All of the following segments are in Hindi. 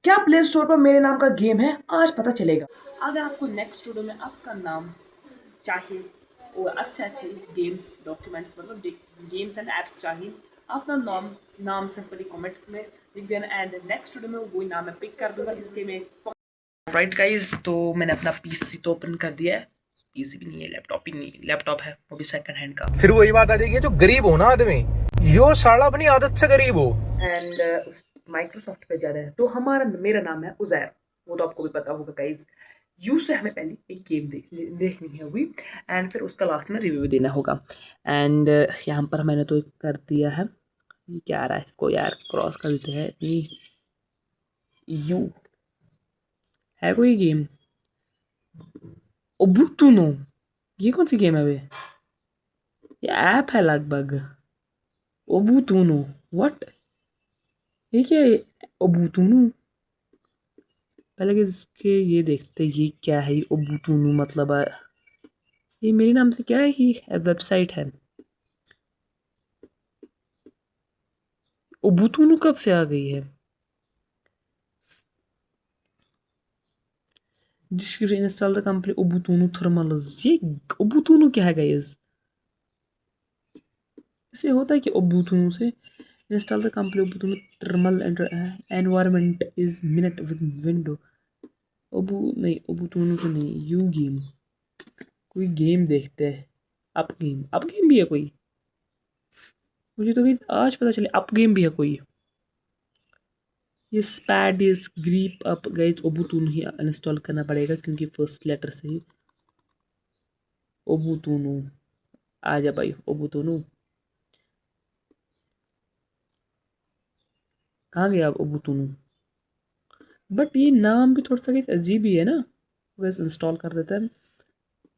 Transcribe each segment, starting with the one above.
क्या प्ले स्टोर पर मेरे नाम का गेम है? आज पता चलेगा। अगर आपको नेक्स्ट वीडियो में आपका नाम चाहिए और अच्छे अच्छे गेम्स डॉक्यूमेंट्स मतलब गेम्स एंड ऐप्स चाहिए, अपना नाम नाम सिंपली कमेंट में लिख देना एंड नेक्स्ट वीडियो में वही नाम मैं पिक कर दूंगा। इसके में राइट गाइस, तो मैंने अपना पीसी तो ओपन कर दिया है। पीसी भी नहीं है, लैपटॉप ही नहीं, लैपटॉप है वो भी सेकंड हैंड का। फिर वही बात आ जाएगी, जो गरीब हो ना आदमी, यो साला अपनी आदत से गरीब हो। एंड माइक्रोसॉफ्ट पे जा रहा है तो मेरा नाम है उजैर, वो तो आपको भी पता होगा गाइज। यू से हमें पहले एक गेम देखनी है हुई एंड फिर उसका लास्ट में रिव्यू देना होगा। एंड यहाँ पर मैंने तो कर दिया है। ये क्या आ रहा है, इसको यार क्रॉस कर देते हैं। यू है कोई गेम? ओबुतुनो, ये कौन सी गेम है वे? ये ऐप है लगभग। ओबुतुनो, व्हाट? ये क्या है ओबुतुनो? पहले कि इसके ये देखते ये क्या है ओबुतुनु, मतलब ये मेरे नाम से क्या है? ही वेबसाइट है। ओबुतुनु कब से आ गई है? इंस्टॉल द कंप्लीट ओबुतुनु थर्मल्स। ये ओबुतुनु क्या है गाइस? इसे होता है कि ओबुतुनु से इंस्टॉल द कंप्लीट ओबुतुनु thermal environment is minute with window. ओबू नहीं, ओबुतुनु से नहीं, यू गेम। कोई गेम देखते हैं। अप गेम भी है कोई? मुझे तो आज पता चले अप गेम भी है कोई। ये स्पैड इस ग्रीप अप गाइस, ओबुतुनु ही इंस्टॉल करना पड़ेगा क्योंकि फर्स्ट लेटर से ही ओबुतुनु। आ जा भाई ओबुतुनु, कहाँ गया ओबुतुनु? बट ये नाम भी थोड़ा सा गाइस अजीब ही है ना। बस इंस्टॉल कर देते हैं।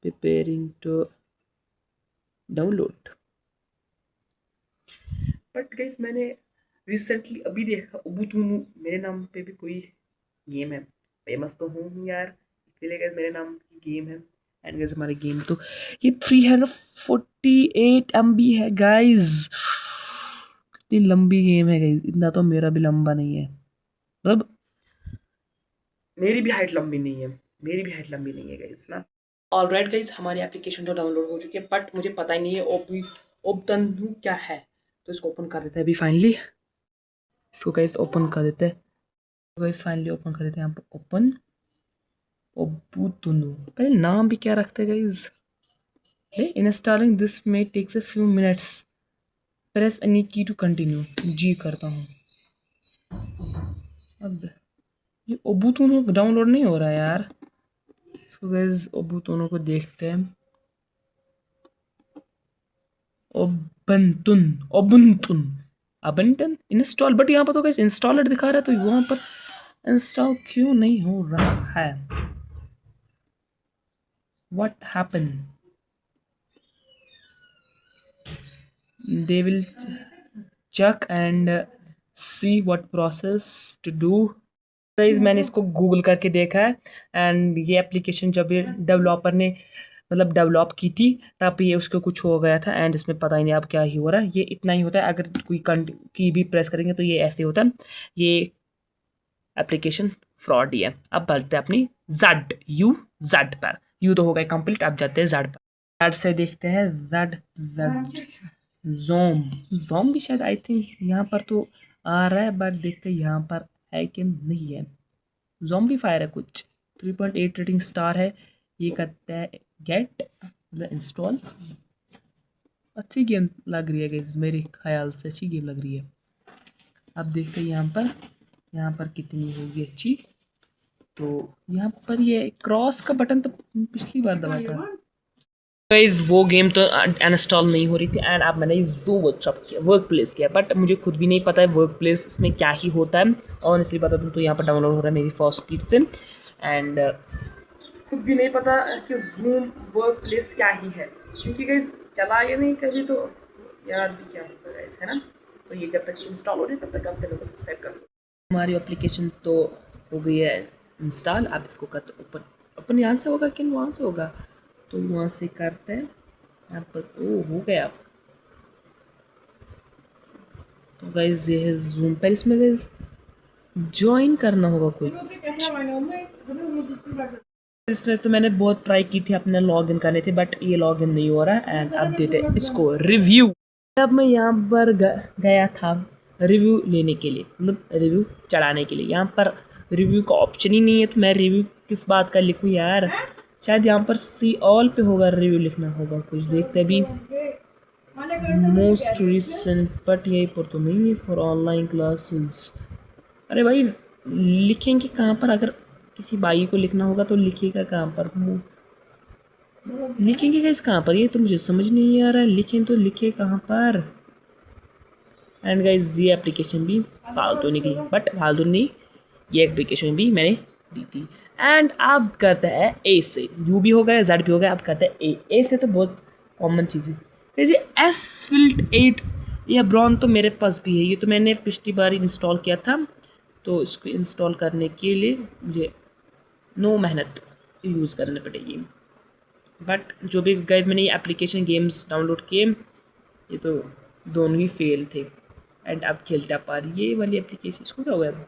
Preparing to download. But guys मैंने रिसेंटली अभी देखा ओबुतुनु मेरे नाम पे भी कोई गेम है। फेमस तो हूँ यार, इसलिए गाइस मेरे नाम की गेम है। एंड गाइस हमारे गेम तो ये 348 MB है गाइस। कितनी लंबी गेम है गाइस, इतना तो मेरा भी लंबा नहीं है, मतलब मेरी भी हाइट लंबी नहीं है, मेरी भी हाइट लंबी नहीं है गाइस ना। ऑलराइट गाइस, हमारी एप्लीकेशन तो डाउनलोड हो चुकी है बट मुझे पता ही नहीं है ओपन क्या है। तो इसको ओपन कर देते हैं अभी फाइनली। इसको गाइस ओपन कर देते हैं। गाइस फाइनली ओपन कर देते हैं यहाँ पर। ओपन ओबुतुनु, पहले नाम भी क्या रखते हैं guys? Installing this may takes a few minutes, press any key to continue. जी करता हूँ। अब ये ओबुतुनु डाउनलोड नहीं हो रहा है यार। इसको गाइस ओबुतुनु को देखते हैं। ओबंतुन ओबुंटुन अबंटन इंस्टॉल, बट यहाँ पर तो गाइस इंस्टॉलर दिखा रहा है, तो वहाँ पर इंस्टॉल क्यों नहीं हो रहा है? What happen? they will check and see what process to do। Guys मैंने इसको गूगल करके देखा है एंड ये एप्लीकेशन जब ये डेवलपर ने मतलब डेवलप की थी तब ये उसको कुछ हो गया था एंड इसमें पता ही नहीं अब क्या ही हो रहा है। ये इतना ही होता है, अगर कोई की भी प्रेस करेंगे तो ये ऐसे होता है। ये एप्लीकेशन फ्रॉड ही है। अब बढ़ते हैं अपनी जेड पर। यू तो हो गए कंप्लीट, अब जाते हैं जेड पर। जेड से देखते हैं जेड जेड जोम। जोम भी शायद आई थिंक यहाँ पर तो आ रहा है, बट देखते हैं यहाँ पर है कि नहीं है। जोम्बी फायर है कुछ। 3.8 रेटिंग स्टार है। ये करता है गेट मतलब इंस्टॉल। अच्छी गेम लग रही है गाइस, मेरे ख्याल से अच्छी गेम लग रही है। अब देखते हैं यहाँ पर कितनी होगी अच्छी। तो यहाँ पर ये क्रॉस का बटन तो पिछली बार दबा था गाइस, वो गेम तो अनइंस्टॉल नहीं हो रही थी एंड अब मैंने वो वर्क प्लेस किया, बट मुझे खुद भी नहीं पता है वर्क प्लेस इसमें क्या ही होता है। और इसलिए बता दूँ तो यहाँ पर डाउनलोड हो रहा है मेरी फास्ट स्पीड से एंड खुद भी नहीं पता कि जूम वर्क प्लेस क्या ही है, क्योंकि गाइस चला ये नहीं कभी तो याद भी क्या होता है गाइस, है ना। तो ये जब तक इंस्टॉल हो रही है तब तक आप चैनल को सब्सक्राइब कर लो। हमारी एप्लीकेशन तो हो गई है इंस्टॉल। आप इसको करते ओपन। ओपन यहाँ से होगा कि वहाँ से होगा? तो वहाँ से करते हैं यहाँ पर। ओ हो गया। तो गाइज ये है जूम पर। इसमें गाइज ज्वाइन करना होगा कुछ। इसमें तो मैंने बहुत ट्राई की थी अपने लॉगिन करने थे, बट ये लॉगिन नहीं हो रहा है। एंड अब देते हैं इसको रिव्यू। अब मैं यहाँ पर गया था रिव्यू लेने के लिए, मतलब रिव्यू चढ़ाने के लिए। यहाँ पर रिव्यू का ऑप्शन ही नहीं है, तो मैं रिव्यू किस बात का लिखूँ यार। शायद यहाँ पर सी ऑल पे होगा, रिव्यू लिखना होगा कुछ। देखते अभी मोस्ट रिसेंट, बट यही पर तो नहीं है फॉर ऑनलाइन क्लासेस। अरे भाई लिखेंगे कहाँ पर? अगर किसी भाई को लिखना होगा तो लिखिएगा कहाँ पर? लिखेंगे गाइस कहाँ पर? ये तो मुझे समझ नहीं आ रहा है। लिखें तो लिखे कहाँ पर? एंड गाइस ये एप्लीकेशन भी फालतू निकली, बट फालतू नहीं, ये एप्लीकेशन भी मैंने दी थी। एंड अब करते हैं ए से। यू भी हो गया, जेड भी हो गया, अब करते हैं ए से। तो बहुत कॉमन चीज़ है ये एस फिल्ट 8 या ब्रॉन, तो मेरे पास भी है। ये तो मैंने पिछली बार इंस्टॉल किया था, तो इसको इंस्टॉल करने के लिए मुझे नो मेहनत यूज़ करनी पड़ेगी। बट जो भी गाइस मैंने ये एप्लीकेशन गेम्स डाउनलोड किए, ये तो दोनों ही फेल थे। एंड अब खेलते आप पार ये वाली एप्लीकेशन, इसको क्या हुआ है?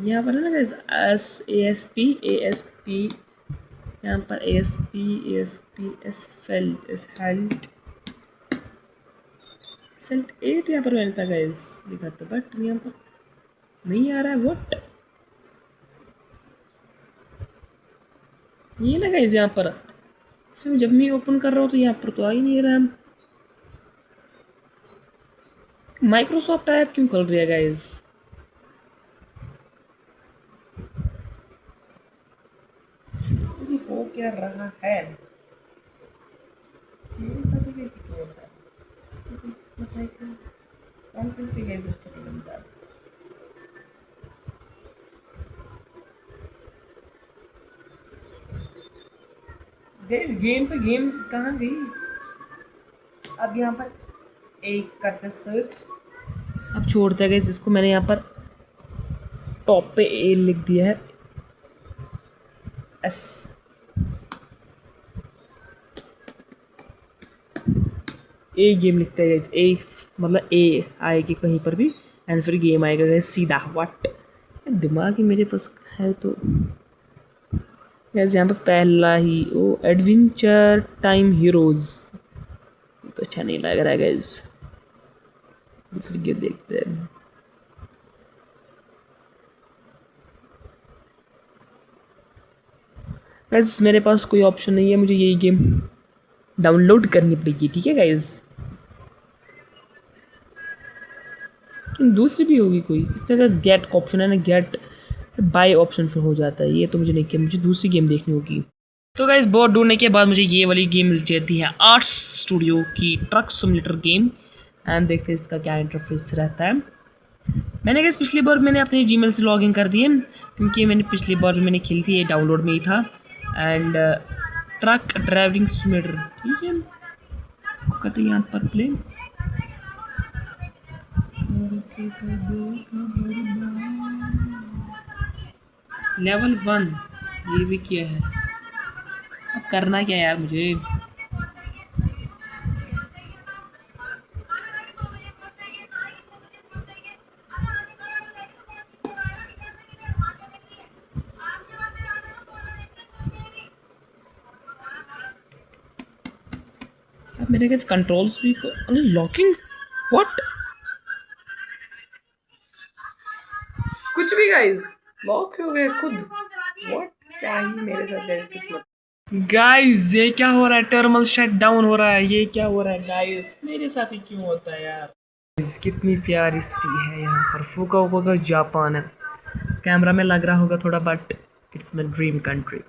यहाँ पर है ना गाइस एस पी, यहाँ पर एस पी एस हेल्ट सेल्ट 8 यहाँ पर मैंने था गाइस लिखा था, बट यहाँ पर नहीं आ रहा है। व्हाट ये ना गाइस यहाँ पर, इसमें जब मैं ओपन कर रहा हूँ तो यहाँ पर तो आ ही नहीं रहा है। माइक्रोसॉफ्ट ऐप क्यों खोल रही है गाइस? ऐसी हो क्या रहा है मेरे साथ? ही कैसे क्यों होता है? कंटेंट से गाइस अच्छा नहीं बनता। गाइस गेम तो गेम कहाँ गई? अब यहाँ पर एक करते सर्च। अब छोड़ते हैं गाइस इसको। मैंने यहाँ पर टॉप पे ए लिख दिया है, एस ए गेम लिखते हैं गाइस। ए मतलब ए आएगी कहीं पर भी, एंड फिर गेम आएगा गाइस सीधा। व्हाट दिमाग ही मेरे पास है तो गाइस। यहाँ पर पहला ही ओ एडवेंचर टाइम हीरोज, तो अच्छा नहीं लग रहा है गाइस। दूसरी गेम देखते हैं। गाइस मेरे पास कोई ऑप्शन नहीं है, मुझे यही गेम डाउनलोड करनी पड़ेगी, ठीक है गाइस। दूसरी भी होगी कोई, इस तरह का गेट का ऑप्शन है ना, गेट बाय ऑप्शन फिर हो जाता है। ये तो मुझे नहीं किया, मुझे दूसरी गेम देखनी होगी। तो गाइस बहुत ढूंढने के बाद मुझे ये वाली गेम मिल जाती है, आर्ट्स स्टूडियो की ट्रक सिमुलेटर गेम। एंड देखते हैं इसका क्या इंटरफेस रहता है। मैंने गाइस पिछली बार मैंने अपने जीमेल से लॉगिन कर दिए, क्योंकि मैंने पिछली बार भी मैंने खेली थी, ये डाउनलोड में ही था। एंड ट्रक ड्राइविंग सिमुलेटर, ठीक है, इसको कहते हैं यहाँ पर प्ले। लेवल 1 ये भी किया है। अब करना क्या यार मुझे? अब मेरे के कंट्रोल्स भी लॉकिंग, व्हाट कुछ भी गाइस लॉक हो गए खुद। व्हाट क्या ही मेरे साथ गाइस किस्मत। गाइस ये क्या हो रहा है? टर्मिनल शट डाउन हो रहा है। ये क्या हो रहा है गाइस? मेरे साथ ही क्यों होता है यार? कितनी प्यारी सिटी है यहाँ पर, फुकुओका जापान है। कैमरा में लग रहा होगा थोड़ा, but it's my dream country.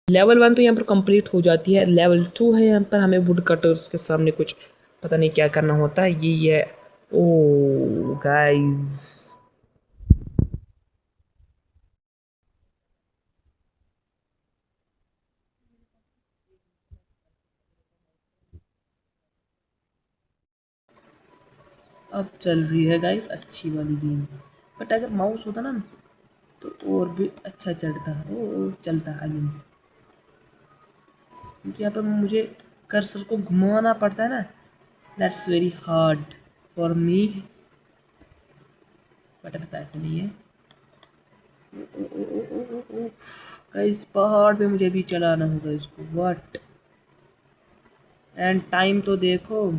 Level 1 तो यहाँ पर कंप्लीट हो जाती है। लेवल 2 है, यहाँ पर हमें वुड कटर्स के सामने कुछ पता नहीं क्या करना होता है। ये है ओ गाइस, अब चल रही है गाइस अच्छी वाली गेम। बट अगर माउस होता ना तो और भी अच्छा चलता ओ चलता आई मीन, क्योंकि यहाँ पर मुझे कर्सर को घुमाना पड़ता है ना, that's very hard for me, but अभी पैसे नहीं है। इस पहाड़ पे मुझे भी चलाना होगा इसको, व्हाट। एंड टाइम तो देखो,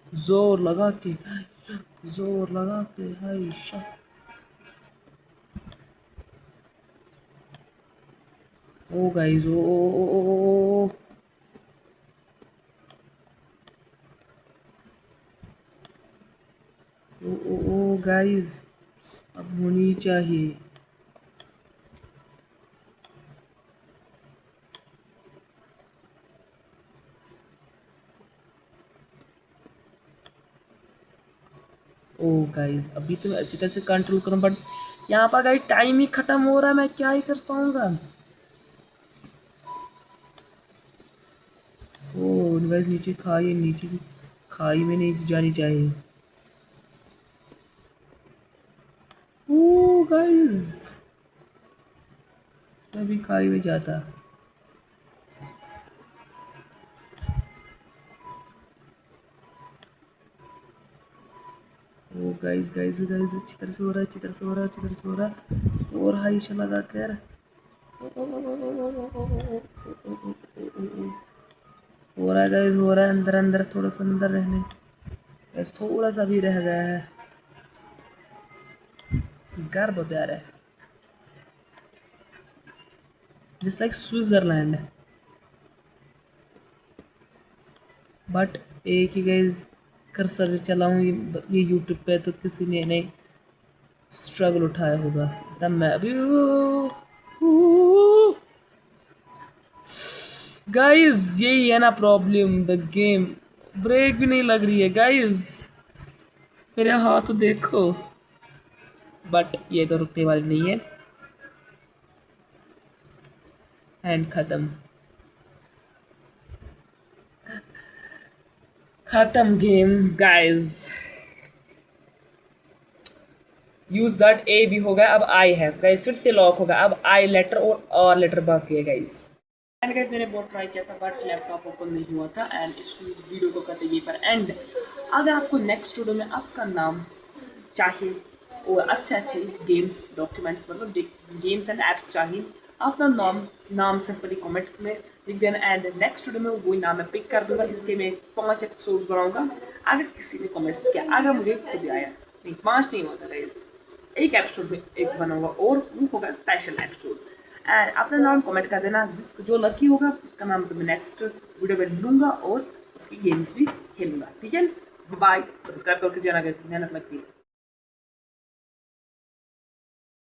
जोर लगा के, जोर लगा के, हाय शा। ओ गाइस, ओ गाइस, अब होनी चाहिए। ओ गाइस, अभी तो अच्छी तरह से कंट्रोल करूं, बट यहाँ पर गाइस टाइम ही खत्म हो रहा है, मैं क्या ही कर पाऊंगा। ओ गाइस, नीचे खाई, नीचे खाई में नहीं जानी चाहिए। ओ गाइस, मैं भी खाई में जाता। ओ गाइस गाइस गाइस, अच्छी तरह से हो रहा है, अच्छी तरह से हो रहा है, अच्छी तरह से हो रहा है। और हाई से लगा कर, हो रहा है गाइस, हो रहा है। अंदर अंदर, थोड़ा सा अंदर रहने, बस थोड़ा सा भी रह गया है। गर्व होता है, जस्ट लाइक स्विट्जरलैंड। बट एक ही गाइस कर्सर से चलाऊँ ये यूट्यूब पे, तो किसी ने नहीं स्ट्रगल उठाया होगा, तब मैं अभी। गाइस यही है ना प्रॉब्लम, द गेम ब्रेक भी नहीं लग रही है गाइस, मेरे हाथ देखो। बट ये तो रुकने वाली नहीं है। एंड खत्म, खत्म गेम गाइस। यूज दैट ए भी हो गया, अब आई है गाइस, फिर से लॉक होगा। अब आई लेटर और लेटर बाकी है गाइस। एंड गाइस मैंने बहुत ट्राई किया था, बट लैपटॉप ओपन नहीं हुआ था। एंड इस वीडियो को करते यहीं पर एंड। अगर आपको नेक्स्ट वीडियो में आपका नाम चाहिए और अच्छे अच्छे गेम्स डॉक्यूमेंट्स, मतलब गेम्स एंड ऐप्स चाहिए, अपना नाम सिंपली कमेंट में लिख देना। एंड नेक्स्ट वीडियो में वही नाम मैं पिक कर दूंगा। इसके मैं 5 एपिसोड बनाऊंगा। अगर किसी ने कमेंट्स किया, अगर मुझे खुद आया, नहीं 5 नहीं होता रहेगा, एक एपिसोड में एक बनाऊंगा और वो होगा स्पेशल एपिसोड। एंड अपना नाम कमेंट कर देना, जिस जो लकी होगा उसका नाम तो मैं नेक्स्ट वीडियो में लूँगा और उसकी गेम्स भी खेलूँगा, ठीक है। बाय, सब्सक्राइब करके जाना, मेहनत लगती है।